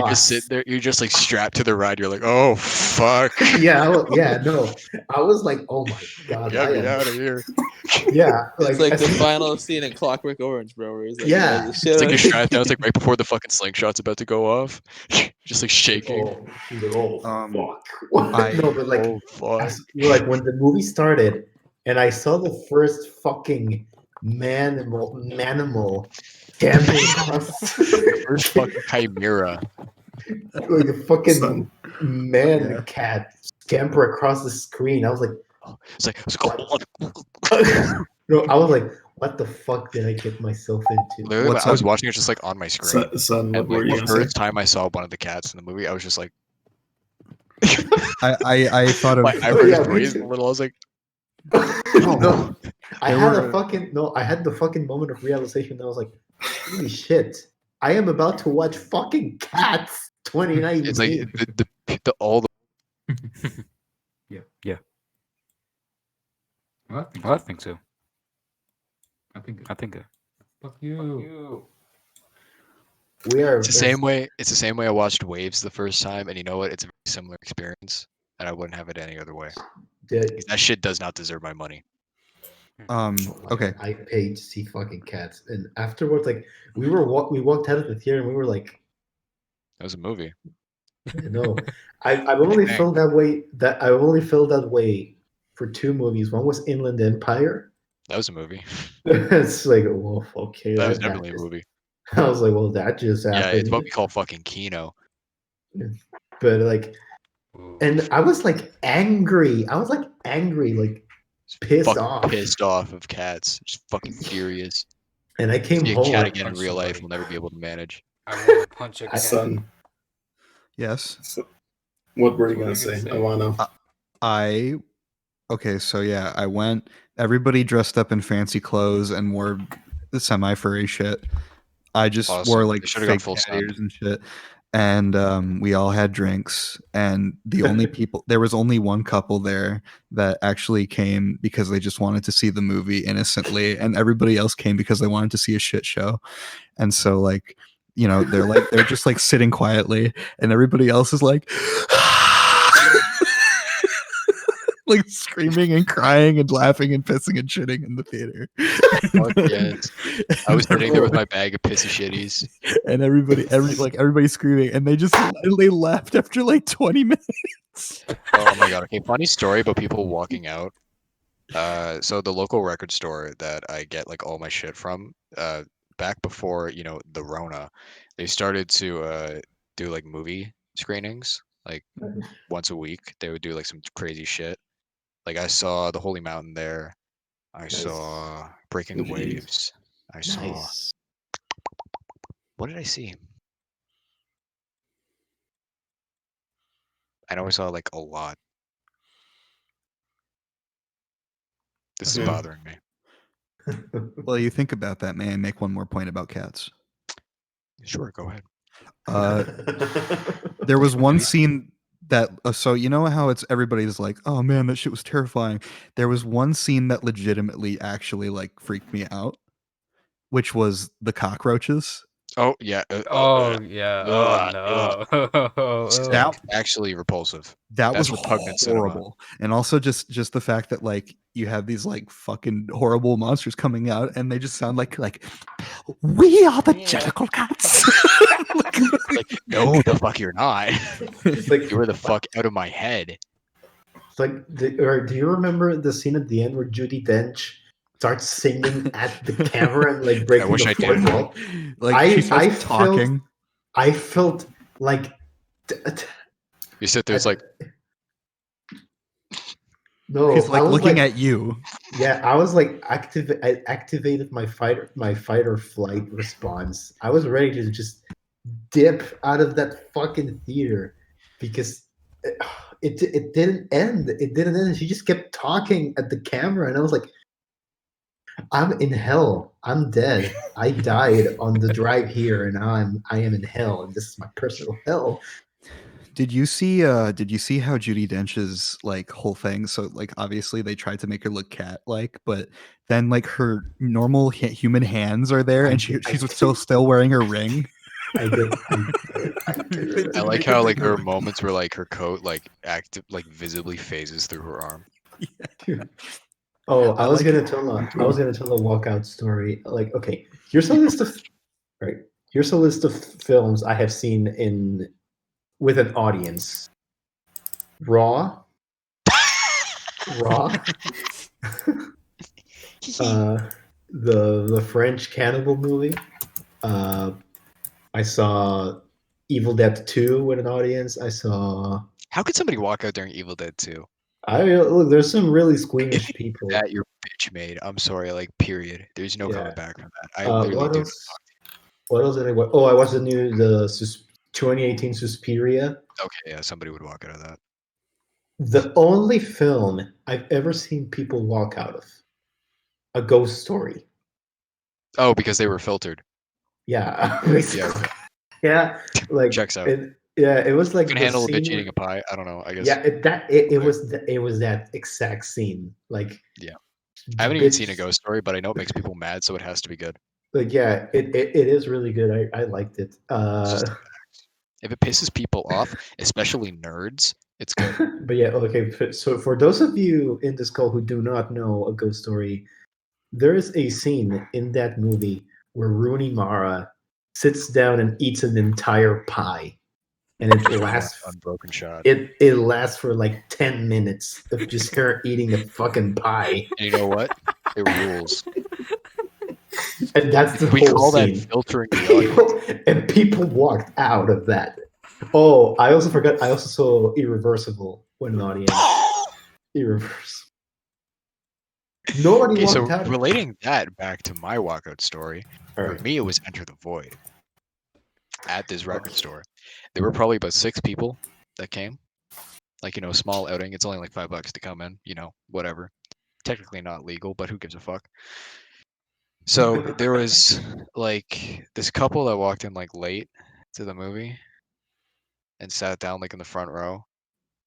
you're just sitting there. You're just like strapped to the ride. You're like, oh fuck. No. I was like, oh my god, Get me out of here. Yeah, It's like the I- final scene in Clockwork Orange, bro. Where he's like, Yeah. the It's shit like you're out- strapped down. It's like right before the fucking slingshot's about to go off. Just like shaking. Oh, she's like, oh fuck. I- No, but like, Oh fuck. like when the movie started, and I saw the first fucking manimal camping across, First fucking chimera. like a fucking Son. man Yeah. cat scamper across the screen. I was like, It's like, oh, no, I was like, what the fuck did I get myself into? literally, What's I was up? watching it just like on my screen. Son, what And were like you the gonna say? first time I saw one of the cats in the movie, I was just like, I thought of my eyebrows yeah, me raised a too. little. I was like, No, I There had were- a fucking no. I had the fucking moment of realization. That I was like, "Holy shit! I am about to watch fucking Cats 2019." it's like the all the Yeah. Well, I think so. I think. Fuck you. we are. it's the same way. It's the same way I watched Waves the first time, and you know what? It's a very similar experience, and I wouldn't have it any other way. Dude, That shit does not deserve my money. Okay. I paid to see fucking Cats, and afterwards, like we walked out of the theater, and we were like, That was a movie. "No, I've only Dang. felt that way. I've only felt that way for two movies. One was Inland Empire." That was a movie. It's like, well, okay, That was that definitely a just- movie. I was like, well, that just Yeah, happened. it's what we call fucking Kino. But like, and I was like angry. I was like angry, like pissed Fucking off. pissed off of cats. Just fucking furious. And I came See a home. cat like, again in punch real life, somebody. we'll never be able to manage. I want to punch a I- cat. Son, Yes. so, what were you What gonna were you say? gonna I say? wanna. Okay, so yeah, I went. Everybody dressed up in fancy clothes and wore the semi-furry shit. I just Awesome. wore They like should've gone fake full cat send. ears and shit. And we all had drinks. And the only there was only one couple there that actually came because they just wanted to see the movie innocently, and everybody else came because they wanted to see a shit show. And so like, you know, they're just like sitting quietly, and everybody else is like like screaming and crying and laughing and pissing and shitting in the theater. Fuck yes. I was sitting there with my bag of pissy shitties. And everybody screaming, and they left after like 20 minutes. Oh my god. Okay, funny story about people walking out. So the local record store that I get like all my shit from, back before, you know, the Rona, they started to do like movie screenings. Like once a week, they would do like some crazy shit. Like I saw The Holy Mountain there. I Nice. saw Breaking the Jeez. Waves. I saw Nice. what did I see? I know I saw like a lot. This is Okay. bothering me. Well, you think about that, man. Make one more point about cats. Sure, go ahead. There was one scene that so you know how it's everybody's like, oh man, that shit was terrifying. There was one scene that legitimately actually like freaked me out, which was the cockroaches. Oh yeah. Oh yeah. Ugh, Oh no. That Actually repulsive. that That's was repugnant cinema. horrible. And also just the fact that like you have these like fucking horrible monsters coming out and they just sound like we are the Jellicle cats. Like, no, the fuck you're not. It's like, You were the fuck out of my head. it's like, do you remember the scene at the end where Judi Dench starts singing at the camera and like breaking wish the I fourth did. wall? Like she starts I felt- talking. I felt like You sit there, it's like, no, He's like I was looking at you. Yeah, I was like I activated my fight or flight response. I was ready to just dip out of that fucking theater because it didn't end. It didn't end. She just kept talking at the camera, and I was like, "I'm in hell. I'm dead. I died on the drive here, and now I am in hell, and this is my personal hell." Did you see how Judi Dench's like whole thing? So like obviously they tried to make her look cat like, but then like her normal human hands are there, and she's still wearing her ring. I did. I like how like there are moments where like her coat like visibly phases through her arm. Oh, I was like gonna it. tell a walkout story. Like, okay, here's a list of right. Here's a list of films I have seen in with an audience. Raw, Raw, the French cannibal movie. I saw Evil Dead 2 with an audience. I saw. How could somebody walk out during Evil Dead 2? Look. There's some really squeamish people. That your bitch made. I'm sorry, like period. There's no coming Yeah. back from that. I literally What do. else? What else did I watch? Oh, I watched the 2018 Suspiria. Okay, yeah, somebody would walk out of that. The only film I've ever seen people walk out of, a ghost story. Oh, because they were filtered. Yeah, Yeah, basically. okay. Yeah, like Checks out. it was like You can the handle a bitch scene eating a pie. I don't know. I guess. yeah, it was that exact scene. Like, Yeah. the I haven't even bitch- seen a ghost story, but I know it makes people mad, so it has to be good. Like, yeah, it is really good. I liked it. It's just if it pisses people off, especially nerds, it's good. But yeah, okay. So for those of you in this call who do not know a ghost story, there is a scene in that movie where Rooney Mara sits down and eats an entire pie, and it lasts. Unbroken shot. It lasts for like 10 minutes of just her eating a fucking pie, And you know what? It rules. and that's the We whole call scene. that filtering the audience. And people walked out of that. Oh, I also forgot. I also saw Irreversible with an audience. Irreversible. Nobody Okay, so walked out. relating that back to my walkout story, All for right. me it was Enter the Void at this record store. There were probably about 6 people that came. Like, small outing. It's only like $5 to come in, whatever. Technically not legal, but who gives a fuck? So there was like this couple that walked in like late to the movie and sat down like in the front row.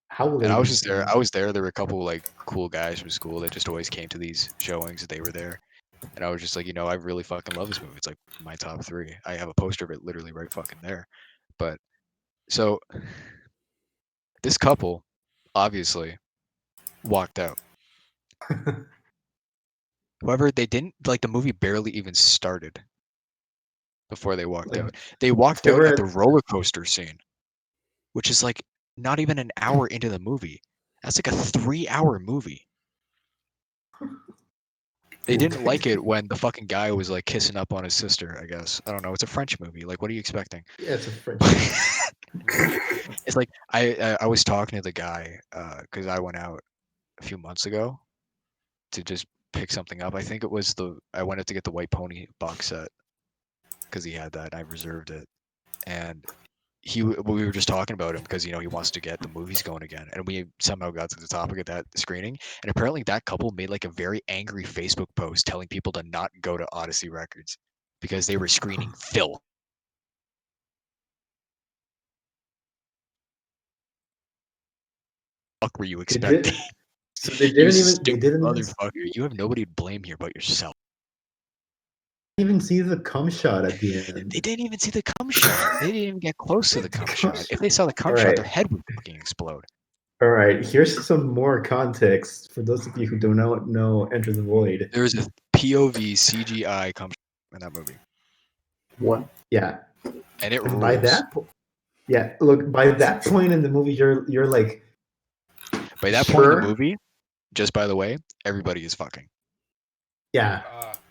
How And I was late? just there. I was there. There were a couple like cool guys from school that just always came to these showings. They were there. And I was just like, I really fucking love this movie. It's like my top 3. I have a poster of it literally right fucking there. But so this couple obviously walked out. However, they didn't like the movie barely even started before they walked Like, out. They walked they out were at at- the roller coaster scene, which is like not even an hour into the movie. That's like a 3-hour movie. They didn't like it when the fucking guy was like kissing up on his sister, I guess. I don't know. It's a French movie. Like, what are you expecting? Yeah, it's a French. It's like I was talking to the guy because I went out a few months ago to just pick something up. I think it was I went out to get the White Pony box set because he had that. And I reserved it, and we were just talking about him because he wants to get the movies going again, and we somehow got to the topic of that screening, and apparently that couple made like a very angry Facebook post telling people to not go to Odyssey Records because they were screening Phil. Fuck were you expecting? So they You didn't even. They stupid didn't motherfucker. You have nobody to blame here but yourself. even see the cum shot at the end. They didn't even see the cum shot. They didn't even get close to the cum cum shot. If they saw the cum All shot, right. their head would fucking explode. All right, here's some more context for those of you who do not know Enter the Void. There was a POV CGI cum shot in that movie, What? Yeah, and it and by rules. that, look, by that point in the movie, you're like, By that point in sure? the movie, just by the way, everybody is fucking. yeah,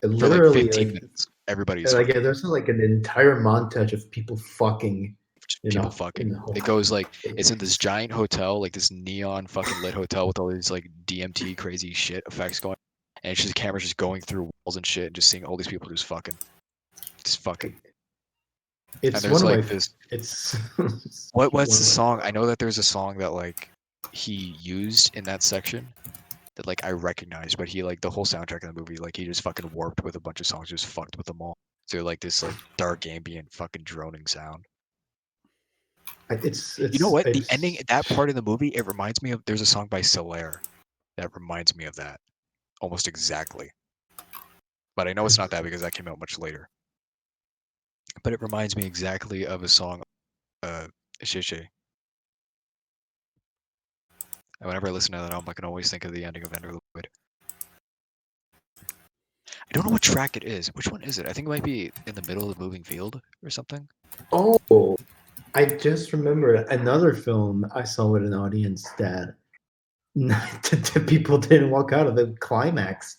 For like literally 15 like, minutes, everybody is like fucking. there's like an entire montage of people fucking. Just You people know, fucking. in the whole- It goes like it's in this giant hotel, like this neon fucking lit hotel with all these like DMT crazy shit effects going, and it's just the camera's just going through walls and shit, and just seeing all these people just fucking. And It's there's one like of my. this. It's What's one the of my- song? I know that there's a song that like he used in that section that like I recognize, but he like the whole soundtrack of the movie, like he just fucking warped with a bunch of songs, just fucked with them all. So like this like dark ambient fucking droning sound. It's You know what? The it's- ending, that part of the movie, it reminds me of. There's a song by Solaire that reminds me of that, almost exactly. But I know it's not that because that came out much later. but it reminds me exactly of a song, Shishi. And whenever I listen to that album, I can always think of the ending of Interlude. I don't know what track it is. Which one is it? I think it might be in the middle of the moving field or something. Oh, I just remembered another film I saw with an audience that the people didn't walk out of the Climax.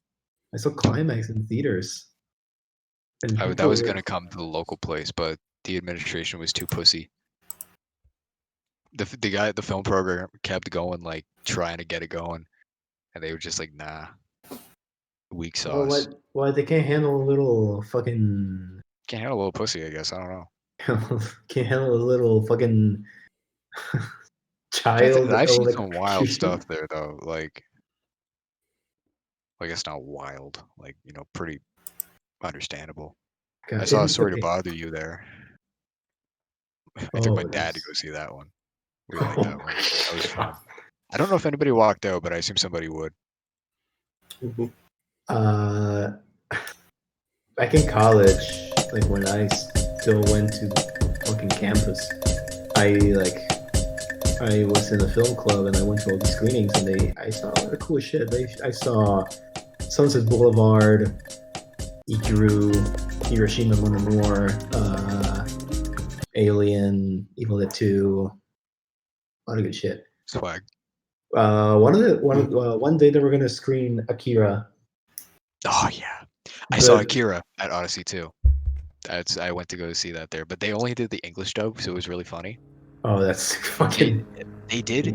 I saw Climax in theaters. And That people was were- gonna come to the local place, but the administration was too pussy. The guy at the film program kept going, like trying to get it going, and they were just like, nah, weak Well, sauce. what? They can't handle a little fucking. Can't handle a little pussy, I guess. I don't know. Can't handle a little fucking child I've seen some wild electrocution. stuff there though. Like, I guess not wild. Like, pretty understandable. I God, saw a isn't- Story to okay. Bother You there. I took Oh, my dad to nice. go see that one. We liked that one. That was fun. I don't know if anybody walked out, but I assume somebody would. Uh, back in college, like when I still went to fucking campus, I was in a film club and I went to all the screenings and I saw a lot of cool shit. I saw Sunset Boulevard, Ikiru, Hiroshima Mon Amour, Alien, Evil Dead 2, a lot of good shit. Swag. One day they were gonna screen Akira. Oh yeah, I saw but- Akira at Odyssey too. I went to go see that there, but they only did the English dub, so it was really funny. Oh, that's fucking. They did.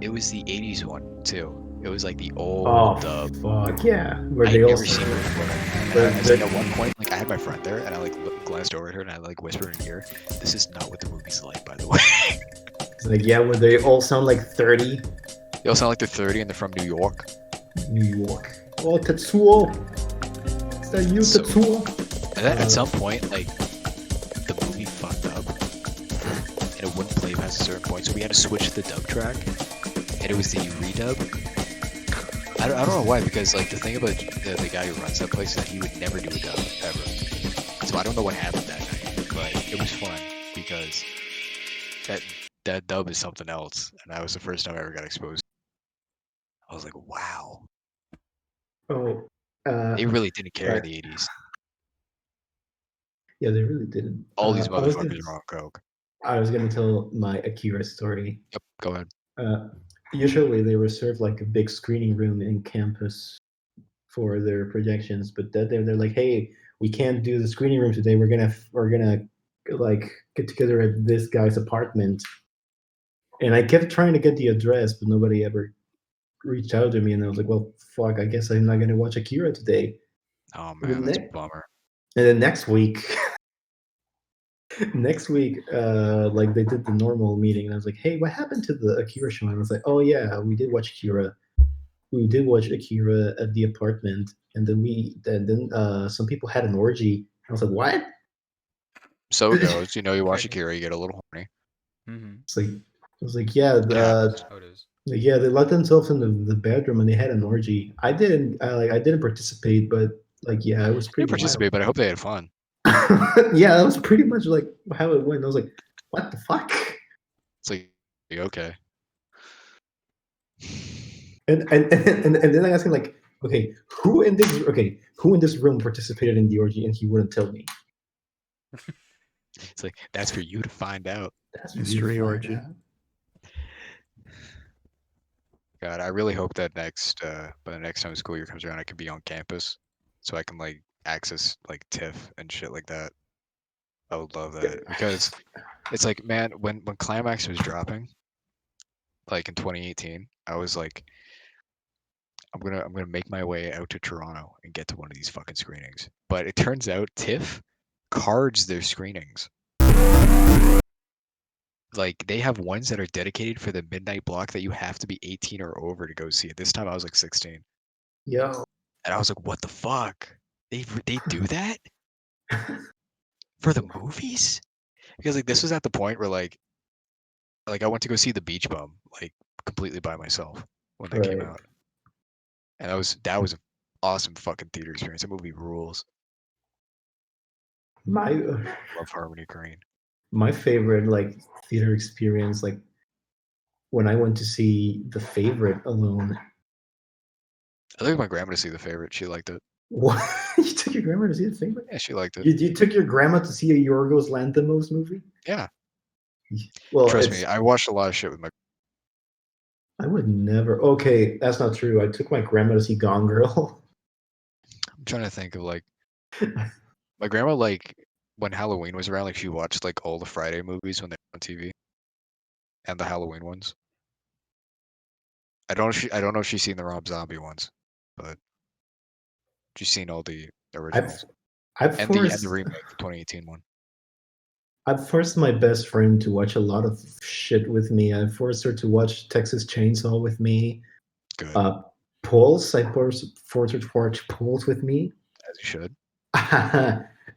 It was the '80s one too. It was like the old Oh dub. fuck yeah! Where I'd they never also. seen it before. And But- I was like, at one point, like I had my friend there, and I like glanced over at her, and I like whispered in her ear, "This is not what the movie's like, by the way." It's like, yeah, where they all sound like 30. They all sound like they're 30 and they're from New York. New York. Oh, Tetsuo. Is that you, So- Tetsuo? And then at some point, like the movie fucked up, and it wouldn't play past a certain point, so we had to switch to the dub track, and it was the redub. I don't know why, because like the thing about the guy who runs that place is that he would never do a dub ever. So I don't know what happened that night, but it was fun because that dub is something else, and that was the first time I ever got exposed. I was like, wow, Oh. they really didn't care right. in the '80s. Yeah, they really didn't. All these I was motherfuckers are on coke. I was gonna tell my Akira story. Yep, go ahead. Usually they reserve like a big screening room in campus for their projections, but that they're like, hey, we can't do the screening room today. We're gonna like get together at this guy's apartment. And I kept trying to get the address, but nobody ever reached out to me. And I was like, well, fuck, I guess I'm not gonna watch Akira today. Oh And man, that's a then- bummer. And then next week, like they did the normal meeting, and I was like, "Hey, what happened to the Akira show?" And I was like, "Oh yeah, we did watch Akira. We did watch Akira at the apartment, and then some people had an orgy." I was like, "What?" So it goes. You watch Akira, you get a little horny. Mm-hmm. It's like I was like, "Yeah, Yeah. How it is. yeah." They locked themselves in the bedroom and they had an orgy. I didn't participate, but like, yeah, it was They pretty. participate, but I hope they had fun. Yeah, that was pretty much like how it went. I was like, "What the fuck?" It's like, okay. And then I asked him like, okay, who in this room participated in the orgy, and he wouldn't tell me. It's like, that's for you to find out. That's Mystery weird. orgy. God, I really hope that by the next time the school year comes around, I can be on campus, so I can like access like TIFF and shit like that. I would love that because it's like, man, when Climax was dropping, like in 2018, I was like, I'm gonna make my way out to Toronto and get to one of these fucking screenings. But it turns out TIFF cards their screenings. Like they have ones that are dedicated for the midnight block that you have to be 18 or over to go see it. This time I was like 16, Yo, and I was like, "What the fuck? They do that for the movies?" Because like this was at the point where like I went to go see The Beach Bum like completely by myself when that came Right. out, and that was an awesome fucking theater experience. That movie rules. My Love Harmony Korine. my favorite like theater experience, like when I went to see The Favorite alone. I took my grandma to see The Favorite. She liked it. What? You took your grandma to see The Favorite? Yeah, she liked it. You took your grandma to see a Yorgos Lanthimos movie? Yeah. Well, Trust me, I watched a lot of shit with my. I would never. Okay, that's not true. I took my grandma to see Gone Girl. I'm trying to think of like. My grandma, like, when Halloween was around, like, she watched like all the Friday movies when they were on TV, and the Halloween ones. I don't know if she's seen the Rob Zombie ones, but she's seen all the originals I've and the forced remake, the 2018 one. I've forced my best friend to watch a lot of shit with me. I forced her to watch Texas Chainsaw with me. Good, Pulse. I forced her to watch Pulse with me. as you should,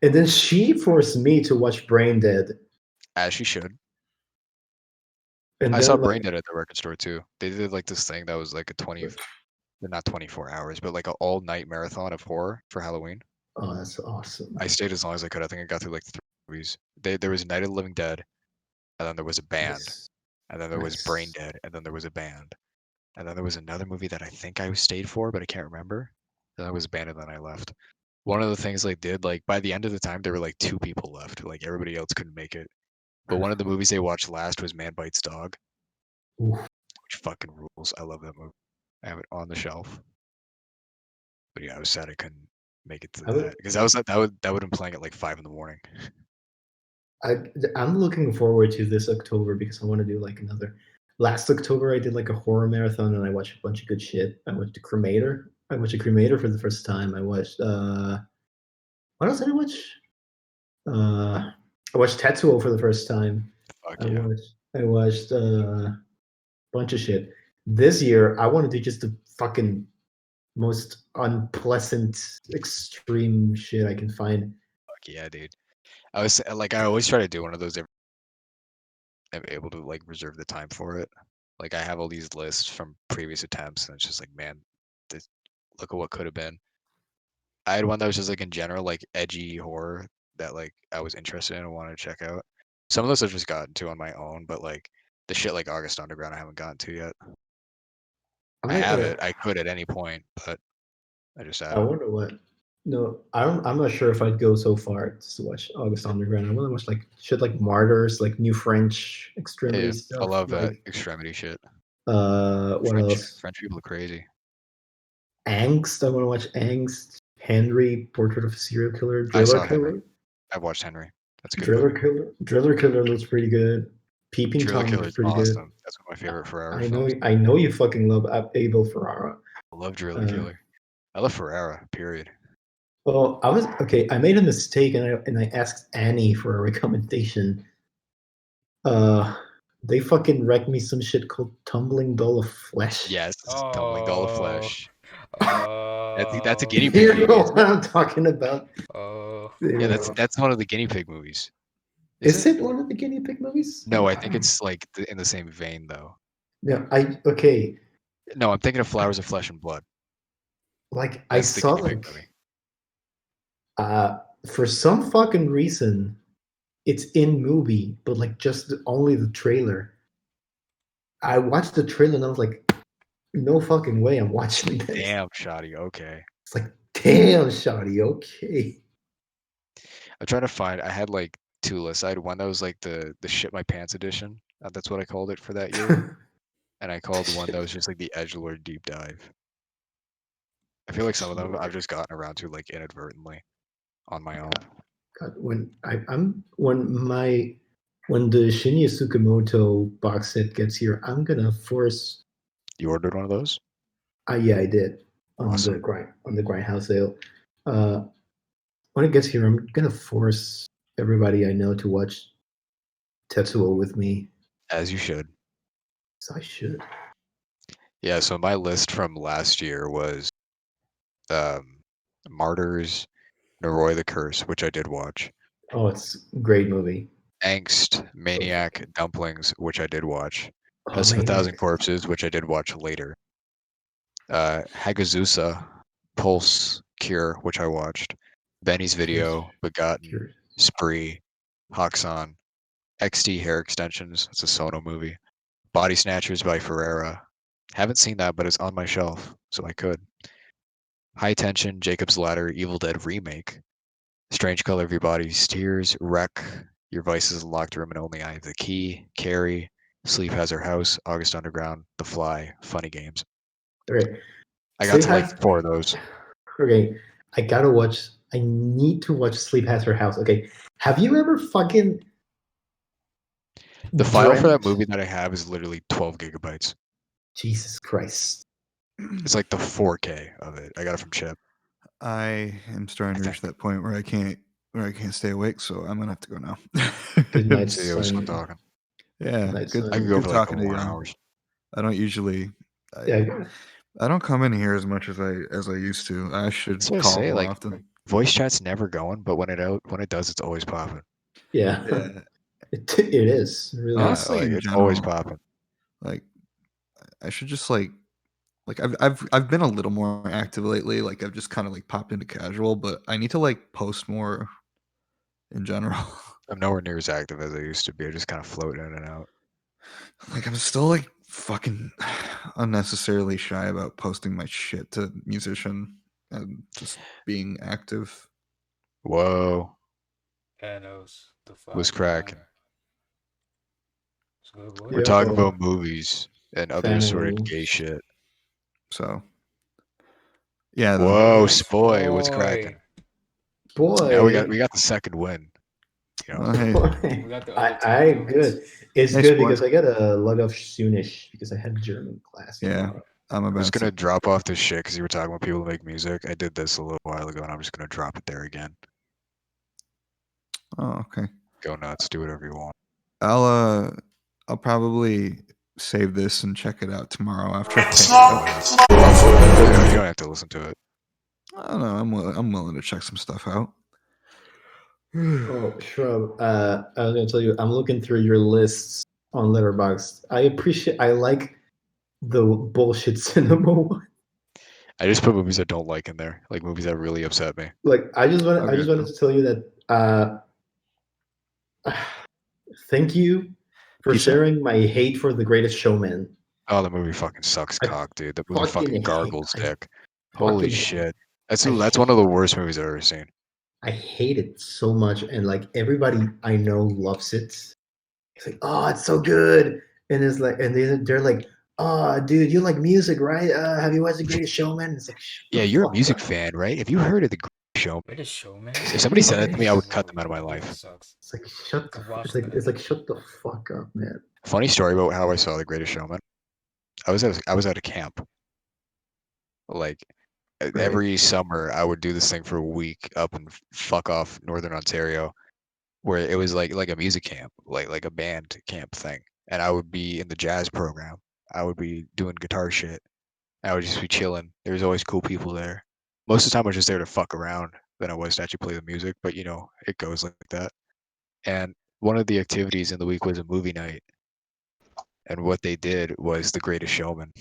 And then she forced me to watch Brain Dead. as she should. And I then saw like, Brain Dead at the record store too. They did like this thing that was like not 24 hours, but like an all night marathon of horror for Halloween. oh, that's awesome. I stayed as long as I could. I think I got through like 3 movies. There was Night of the Living Dead, and then there was a band, Nice. and then there was Brain Nice. Dead, and then there was a band, and then there was another movie that I think I stayed for, but I can't remember. And then it was a band, and then I left. One of the things they did, like by the end of the time, there were like 2 people left. Like everybody else couldn't make it. But one of the movies they watched last was Man Bites Dog, Oof. which fucking rules. I love that movie. I have it on the shelf. But yeah, I was sad I couldn't make it to I would- that because that would have been playing at like 5 in the morning. I'm looking forward to this October because I want to do like another. Last October, I did like a horror marathon and I watched a bunch of good shit. I watched The Cremator. I watched The Cremator for the first time. I watched what else did I watch? I watched Tetsuo for the first time. Fuck yeah. I watched a bunch of shit. This year, I want to do just the fucking most unpleasant, extreme shit I can find. Fuck yeah, dude. I was like, I always try to do one of those. I'm able to like reserve the time for it. Like I have all these lists from previous attempts, and it's just like, man, look at what could have been. I had one that was just like in general, like edgy horror that like I was interested in and wanted to check out. Some of those I've just gotten to on my own, but like the shit like August Underground I haven't gotten to yet. I have it. I could at any point, but I just I haven't. wonder what. No, I'm not sure if I'd go so far to watch August Underground. I want to watch like shit like Martyrs, like New French Extremity Yeah, stuff. I love that like, extremity shit. What else? French people are crazy. Angst. I want to watch Angst. Henry, Portrait of a Serial Killer. I saw Driller Killer. Henry. I've watched Henry. That's a good Driller movie. Killer. Driller Killer looks pretty good. Peeping Driller Tom Killer looks is pretty awesome. good. That's one of my favorite Ferrara I know. films. I know you fucking love Abel Ferrara. I love Driller Killer. I love Ferrara. Period. Well, I made a mistake and I asked Annie for a recommendation. They fucking wrecked me some shit called Tumbling Doll of Flesh. Yes, Tumbling Doll of Flesh. Oh. That's a guinea You pig movie. know isn't what it? I'm talking about? Oh. Yeah, that's one of the guinea pig movies. Is it one of the guinea pig movies? No, I think it's like in the same vein though. No, okay. No, I'm thinking of Flowers of Flesh and Blood. Like That's the I saw guinea pig like movie. for some fucking reason it's in movie, but like just only the trailer. I watched the trailer and I was like, no fucking way I'm watching this. Damn, shoddy. Okay. It's like, damn, shoddy. Okay. I'm trying to find. I had like 2 lists. I had one that was like the shit my pants edition. That's what I called it for that year. And I called one that was just like the edgelord deep dive. I feel like some of them I've just gotten around to like inadvertently on my own. God, when the Shinya Tsukamoto box set gets here, I'm gonna force. You ordered one of those? Yeah, I did on Awesome. the Grindhouse sale. When it gets here, I'm gonna force everybody I know to watch Tetsuo with me. As you should. So I should. Yeah, so my list from last year was Martyrs, Noroi the Curse, which I did watch. Oh, it's a great movie. Angst, Maniac, Dumplings, which I did watch. Oh, House of a man. Thousand Corpses, which I did watch later. Hagazusa, Pulse, Cure, which I watched. Benny's Video, Begotten, Spree, Hoxon, XT Hair Extensions. It's a Sono movie. Body Snatchers by Ferrera. Haven't seen that, but it's on my shelf, so I could. High Tension, Jacob's Ladder, Evil Dead Remake. Strange Color of Your Body's Tears, Wreck, Your Vices Locked Room and Only I Have the Key, Carrie, Sleep Has Her House, August Underground, The Fly, Funny Games. Okay. I got Sleep to like Has- 4 of those. Okay, I gotta watch. I need to watch Sleep Has Her House. Okay, have you ever fucking The file for that dreamt- movie that I have is literally 12 gigabytes. Jesus Christ! It's like the 4K of it. I got it from Chip. I am starting to reach that point where I can't stay awake, so I'm gonna have to go now. Good night, See, it was fun son. talking. Yeah, Nice, good, son. I could go good for like talking to you. 4 hours. I don't usually. Yeah, I don't come in here as much as I used to. I should That's what I call say, more like- often. Voice chat's never going, but when it does, it's always popping. yeah. Yeah, It is really. Yeah, Honestly, like, in it's always general, popping. like I should just like I've been a little more active lately. Like I've just kind of like popped into casual, but I need to like post more in general. I'm nowhere near as active as I used to be. I just kind of float in and out. Like I'm still like fucking unnecessarily shy about posting my shit to Musician and just being active. Whoa, Thanos, the was Fire cracking. Nine. It's good, boy. We're Yeah. talking about movies and other sort of Thanos. gay shit. So yeah, though. Whoa, Thanos, Spoy, what's boy. cracking? Boy. Now we got the second win. You know, Well, hey, We got the other two I points. good. It's Hey, good sport. because I got to log off soonish because I had German class. Yeah. tomorrow. I'm I'm just about gonna to. drop off this shit because you were talking about people who make music. I did this a little while ago, and I'm just gonna drop it there again. Oh, okay. Go nuts, do whatever you want. I'll probably save this and check it out tomorrow after I finish it. You don't have to listen to it. I don't know. I'm willing to check some stuff out. Oh, Shrub. I was gonna tell you, I'm looking through your lists on Letterboxd. I like the bullshit cinema one. I just put movies I don't like in there, like movies that really upset me. Like, I just wanted to tell you that. Thank you for Pizza. sharing my hate for The Greatest Showman. Oh, the movie fucking sucks I cock, dude. The movie fucking fucking gargles hate- I dick. Holy fucking- shit. That's I one of the worst movies I've ever seen. I hate it so much, and like everybody I know loves it. It's like, oh, it's so good, and it's like, and they're like, oh, dude, you like music, right? Have you watched The Greatest Showman? It's like, shut the Yeah, you're a fuck music up. fan, right? Have you heard of The Great Show? Greatest Showman. If somebody said that to me, I would cut them out of my life. Sucks. It's like shut the. I've watched It's that. like shut the fuck up, man. Funny story about how I saw The Greatest Showman. I was at a camp. Like every summer, I would do this thing for a week up in fuck off Northern Ontario, where it was like a music camp, like a band camp thing, and I would be in the jazz program. I would be doing guitar shit. I would just be chilling. There was always cool people there. Most of the time, I was just there to fuck around than I was to actually play the music. But you know, it goes like that. And one of the activities in the week was a movie night. And what they did was The Greatest Showman.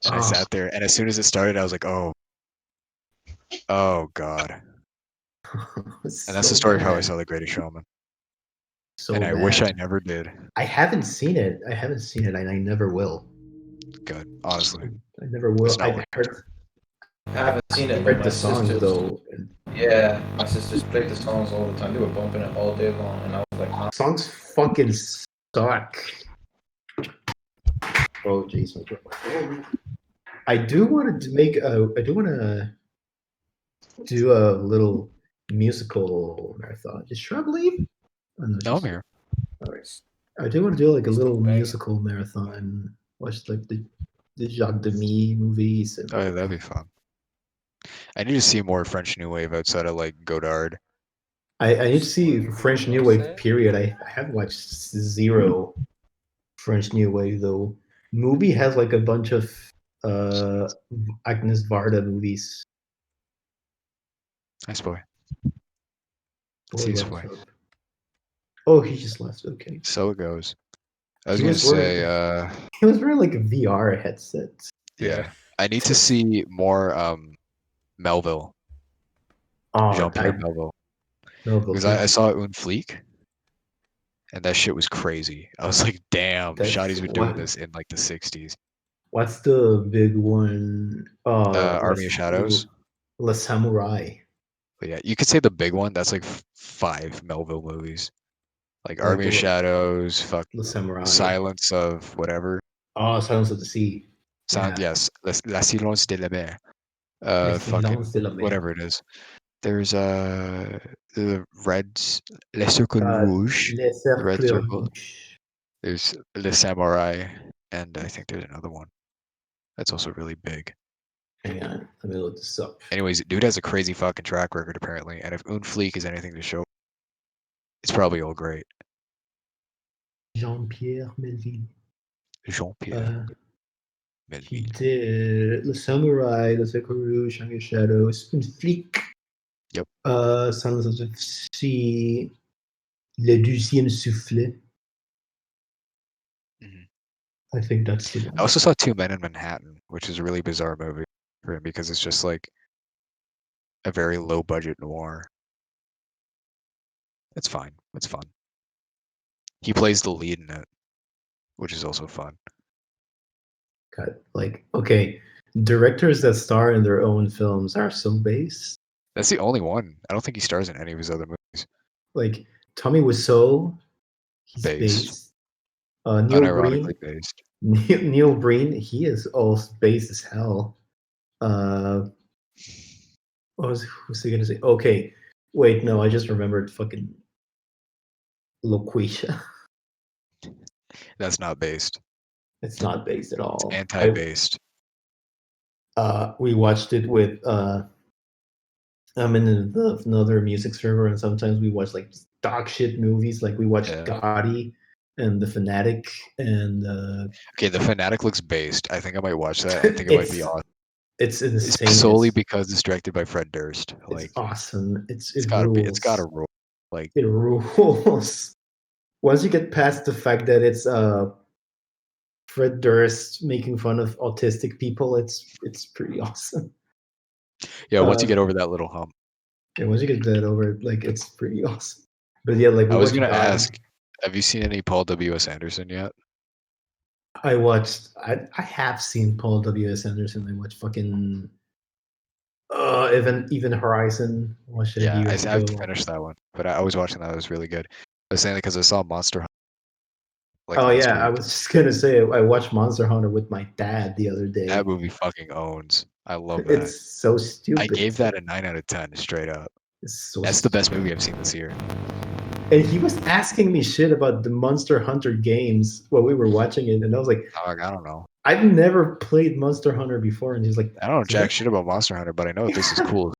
And I Oh. sat there, and as soon as it started, I was like, oh God. And that's the story of how I saw The Greatest Showman. So And I wish bad. I never did. I haven't seen it. And I never will. Good, honestly. I never will. It's not I worth heard, I haven't seen it, but heard my the songs sisters. though. And Yeah, my sisters played the songs all the time. They were bumping it all day long, and I was like, nah. songs fucking suck. Oh jeez, my God. I do want to make a. I do want to do a little musical marathon. Is Shrub leave? Oh, No, I'm she's- here. All right. I do want to do like a little banging. musical marathon. Watch like the Jacques Demy movies. And, Oh, yeah, that'd be fun. I need to see more French New Wave outside of like Godard. I need to see French New Wave. Period. I haven't watched zero French New Wave though. Movie has like a bunch of Agnes Varda movies. Nice boy. Boy, He's what's boy. up? Oh, he just left. Okay. So it goes. I was He gonna was wearing- say, He was wearing like a VR headset. yeah. I need to see more Melville. Oh, Jean-Pierre I, Melville. No, Because I Volcano. saw Un Fleek, and that shit was crazy. I was like, damn, That's Shotty's been doing what- this in like the 60s. What's the big one? Army of Shadows. La Samurai. But yeah, you could say the big one. That's like 5 Melville movies. Like Army of Like, Shadows, fuck, La Samurai. Silence of whatever. Oh, Silence of the Sea. Sound Yeah. yes, La Silence de la Mer. Le Fucking Silence de la Mer. whatever it is. There's the Reds, Le Cercle Rouge, Les the Red Cercles Circle. Rouges. There's Le Samurai, and I think there's another one that's also really big. Hang on, let me look this up. Anyways, dude has a crazy fucking track record apparently, and if Un Fleek is anything to show, it's probably all great. Jean-Pierre Melville. Jean-Pierre He Melville. did Le Samurai, Le Cercle Rouge, Army of Shadows, Un Flic. Yep. Silence of the Sea, Le Deuxième Soufflet. Mhm. I think that's the one. I also saw Two Men in Manhattan, which is a really bizarre movie for him because it's just like a very low budget noir. It's fine. It's fun. He plays the lead in it, which is also fun. God, like, okay, directors that star in their own films are so based. That's the only one. I don't think he stars in any of his other movies. Like Tommy Wiseau, he's Based. based. Neil Unironically Breen, based. Neil Breen, he is also based as hell. What was he gonna say? Okay, wait, no, I just remembered fucking Loquacia. That's not based. It's not based at all. Anti-based. We watched it with I'm in another music server, and sometimes we watch like dog shit movies. Like we watched Yeah. Gotti and The Fanatic, and Okay, The Fanatic looks based. I think I might watch that. I think it might be It's awesome. it's insane. It's solely It's, because it's directed by Fred Durst. it's Like awesome. it's It gotta be. rules. It's gotta roll. Like It rules. Once you get past the fact that it's Fred Durst making fun of autistic people, it's pretty awesome. yeah. Once you uh, get over that little hump. And once you get that over, like it's pretty awesome. But yeah, like we I was watched gonna Gotti. ask, have you seen any Paul W.S. Anderson yet? I watched. I have seen Paul W.S. Anderson. I watched fucking even Horizon. I watched it Yeah, years I've ago. finished that one, but I was watching that. It was really good. I was saying because I saw Monster Hunter. Like Oh last yeah, I week. was just gonna say I watched Monster Hunter with my dad the other day. That movie fucking owns. I love that. It's so stupid. I gave that a 9 out of 10 straight up. It's so That's the best movie I've seen this year. And he was asking me shit about the Monster Hunter games while we were watching it, and I was like, I don't know. I've never played Monster Hunter before, and he's like, I don't know jack shit about Monster Hunter, but I know this is cool.